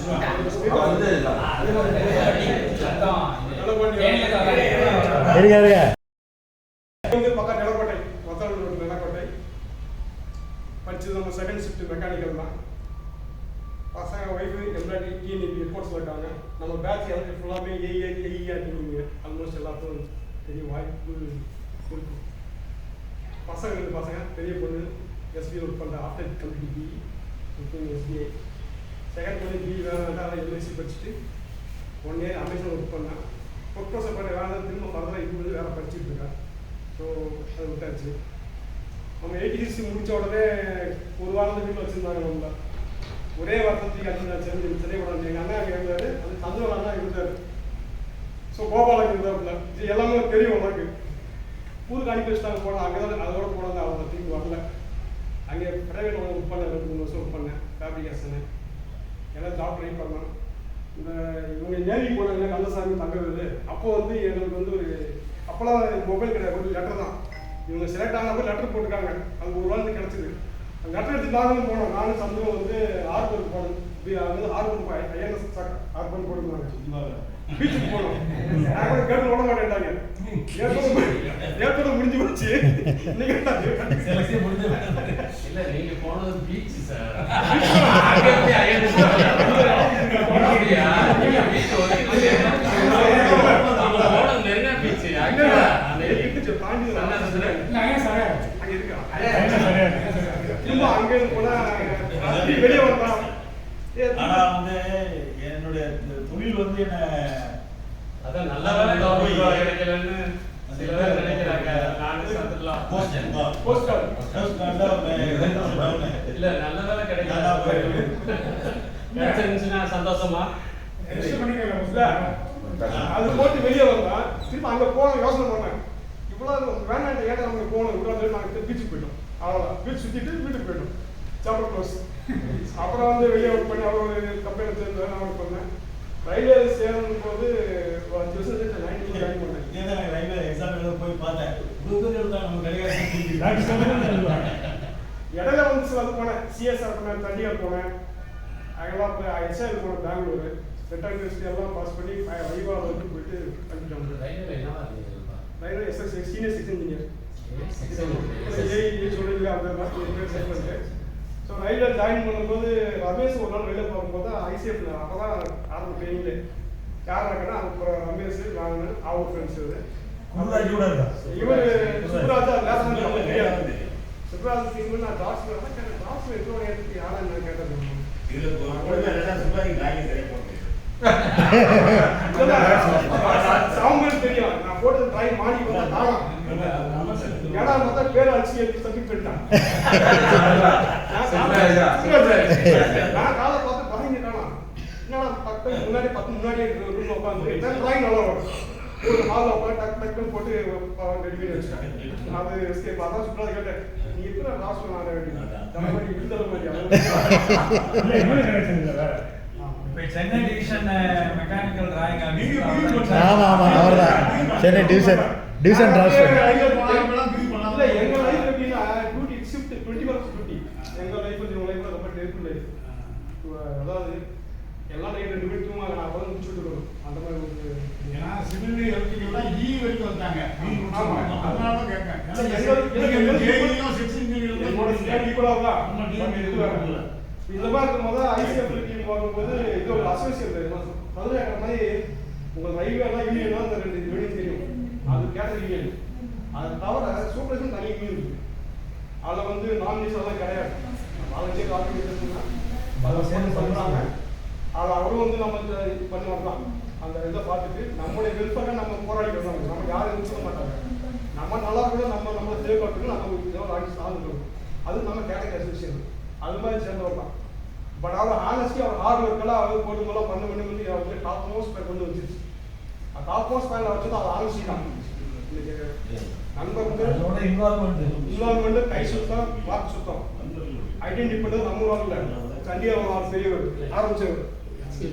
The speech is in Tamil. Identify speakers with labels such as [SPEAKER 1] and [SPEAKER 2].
[SPEAKER 1] பக்கம் நிலக்கோட்டை மத்தாள் நிலக்கோட்டை படிச்சது நம்ம செகண்ட் ஷிஃப்ட் மெக்கானிக்கல் தான். பசங்க ஒய்ஃபு எம்ப்ளாய்டி டிஎன்இபி ரிப்போர்ட்ஸில் இருக்காங்க. நம்ம பேட்ச் எனக்கு ஃபுல்லாமே ஏஇஆ டிஎன்இபி ஆல்மோஸ்ட் எல்லாத்துக்கும் பெரிய வாய்ப்பு இருக்கு. பசங்க ரெண்டு பசங்க, பெரிய பொண்ணு எஸ்பிஐ ஒர்க் பண்ணுற after company BE SBI, second பொண்ணு பிஇ வேலை எல்ஐசி படிச்சுட்டு 1 இயர் அமேசான் ஒர்க் பண்ணேன். ப்ரொஃபஸர் பண்ண வேலை திரும்ப ஃபர்தராக இது வந்து வேலை படிச்சுட்டு இருக்கேன். ஸோ அதை விட்டாச்சு. நம்ம 86 முடித்த உடனே ஒரு வாரத்தை வீட்டில் வச்சுருந்தாங்க. நம்மள ஒரே வாரத்துக்கு அடிச்சு சென்னைக்கூடாது. எங்கள் அண்ணா இருந்தார், அது சந்திரன் அண்ணா இருந்தார். ஸோ கோபாலன் இருந்தாப்புல. இது எல்லாமே தெரியும் உனக்கு. ஊருக்கு அனுப்பி வச்சுட்டாங்க போனோம். அங்கே தான் அதோட போனது அவங்க திரும்பி வரல. அங்கே ப்ரைவேட் ஒர்க் பண்ணேன், 2-3 வருஷம் ஒர்க் பண்ணேன் ஃபேப்ரிகேஷனு. எல்லாம் ஜாப் ட்ரை பண்ணேன். இந்த இவங்க நேவி போனாங்க கந்தசாமி தங்கவேலு. அப்போது வந்து எங்களுக்கு வந்து ஒரு அப்போலாம் மொபைல் கிடையாது, ஒரு லெட்டர் தான். இவங்க செலக்ட் ஆனப்போ லெட்டர் போட்டுருக்காங்க. அது ஒரு வாரத்துக்கு கிடச்சிது. அந்த லெட்டர் எடுத்து நாங்களும் போனோம். நானும் சந்தோம் வந்து ஆர்பருக்கு போனோம். வந்து ஆர்பருக்கு ஐஎன்எஸ் ஆர்பன் போட்டுருந்தாங்க. பீச்சுக்கு போனோம். நான் கூட கேட்டு விட மாட்டேன்ட்டாங்க. ஏற்றோட முடிஞ்சு போச்சு. நீங்க போனது பீச் சார். வெளியே வந்தான். ஆனா வந்து என்னுடைய தொழில் வந்து என்ன அதான் நல்ல கிடைக்கலன்னு சில பேர் நினைக்கிறாங்க. இல்ல நல்ல வேலை கிடைக்கல சந்தோஷமா அது போட்டு வெளியே வந்தான். திரும்ப அங்க போன யோசனை பண்ணேன். இவ்வளவு வேண்டாம் ஏன்னா நமக்கு போகணும். இவ்வளவு நாங்கள் பீச்சுக்கு போயிட்டோம். அவ்வளோதான். பீச் சுற்றிட்டு வீட்டுக்கு போயிட்டோம். சாப்பிட க்ளோஸ். அப்புறம் வந்து வெளியே ஒர்க் பண்ணி அவ்வளோ ஒரு கம்பெனியில் சேர்ந்து நான் ஒர்க் பண்ணேன். ரயில்வே சேரும் போது 5 வருஷம் சேர்த்து 90 ஜாயின் பண்ணேன். ஏன்னா ரயில்வே எக்ஸாம் போய் பார்த்தேன். இடையில வந்து சில அது போனேன். சிஎஸ்ஆர் போனேன், தண்டியார் போனேன். அங்கெல்லாம் போய் எஸ்ஐஎல் போனேன் பெங்களூரு. சென்ட்ரல் யூனிவர்சிட்டி எல்லாம் பாஸ் பண்ணி வைவா வந்து போயிட்டு கண்டிப்பாங்க. Railway SS senior six engineer சொல்லிட்டு அந்த செட் பண்ணிட்டேன். ஸோ ரயில்வே ஜாயின் பண்ணும்போது ரமேஷ் ஒரு நாள் வெளியில் போகும்போது ஐசிஎஃப்ல அப்போ தான் ஆரம்ப ட்ரெயினில் யார் இருக்கா அப்புறம் ரமேஷ் நான் அவங்க ஃப்ரெண்ட்ஸ் இவர் சுப்ராஜா தெரியாது. சுப்ராஜ் சிங் நான் டாக்டர் தான் கேட்டேன். டாக்டர் எவ்வளோ நேரத்துக்கு யாரும் கேட்டது சாம்பல் தெரியும். நான் போட்டது ட்ரை மாடி வந்தா தாகம் ஏடா பார்த்தா பேர் அடிச்சு எடுத்து தப்பி போயிட்டான். நான் காலை பார்த்து பதங்கிட்டானா என்னடா பக்கம் முன்னாடி 10 முன்னாடி ரூம்ல உட்காந்து ட்ராயிங் நல்லா வரும். ஒரு ஹாலில் உட்காந்து டக்கு டக்குன்னு போட்டு ரெடி பண்ணி வச்சுட்டேன். அது எஸ்கேப் அதான் சுற்றுலா கேட்டேன். நீ எப்படி ராசு நான் மாதிரி விடுதலை மாதிரி சென்னை டிவிஷன் மெக்கானிக்கல் டிராயிங் ஆமா ஆமா அவர்தான். சென்னை டிவிஷன் டிரான்ஸ்ஃபர் இல்ல எங்க லைஃப் எப்படின்னா டியூட்டி ஷிஃப்ட் 20 hours டியூட்டி. எங்க லைஃப் உங்க லைஃப்ல ரொம்ப டெரிபிள் லைஃப். அதாவது எல்லாம் நைட் 2 மணி தூங்க நான் வந்து முடிச்சுட்டு இருக்கணும். அந்த மாதிரி ஒரு ஏன்னா சிவில் எலக்ட்ரிக்கல்ல ஈ வரைக்கும் வந்தாங்க. ஆமா அதனால தான் கேட்கேன். எங்க ஜேஇயும் செக்ஷன் இன்ஜினியரிங் என்னோட ஸ்டேட் ஈக்குவலா தான். இந்த மாதிரி இருக்கும்போது ஐசிஎஃப் டீம் வரும்போது இது ஒரு அசோசியேட் அதுல இருக்கிற மாதிரி உங்க ரயில்வே எல்லாம் யூனியன் தான் இந்த 2 யூனியன் தெரியும். அது கேட்டகரி யூனியன். அது தவிர சூப்பர்வைசர் தனி யூனியன் இருக்கு. அதில் வந்து நாமினேஷன் எல்லாம் கிடையாது. வாலண்டியர் ஆர்கனைசேஷன் அதை சேர்ந்து பண்ணுறாங்க. அதில் அவரும் வந்து நம்ம பண்ணி வரலாம். அந்த இதை பார்த்துட்டு நம்மளுடைய வெல்ஃபேரை நம்ம போராடி வருவாங்க. நம்ம யாரும் சொல்ல மாட்டாங்க. நம்ம நல்லா கூட நம்மளை சேவ் பண்ணுறதுக்கு நம்ம ஏதாவது ஆட்சி சார்ந்துக்கணும். அது நம்ம கேட்டகரி அசோசியேஷன் அது மாதிரி சேர்ந்தவர் தான். பட் அவர் ஹானஸ்டி அவர் ஹார்ட் ஒர்க்கெல்லாம் அவர் போட்டுமெல்லாம் பண்ணி அவர் டாப் மோஸ்ட் பேர் கொண்டு வந்துச்சு. டாப் மோஸ்ட் பேரில் வச்சது அவர் ஆனஸ்டி தான். நண்பர்கள் இன்வால்மெண்ட் கை சுத்தம் வாக்கு சுத்தம் ஐடென்டி பண்ணது நம்ம இல்லை. கண்டிப்பாக பெரியவர் ஆரம்பிச்சவர்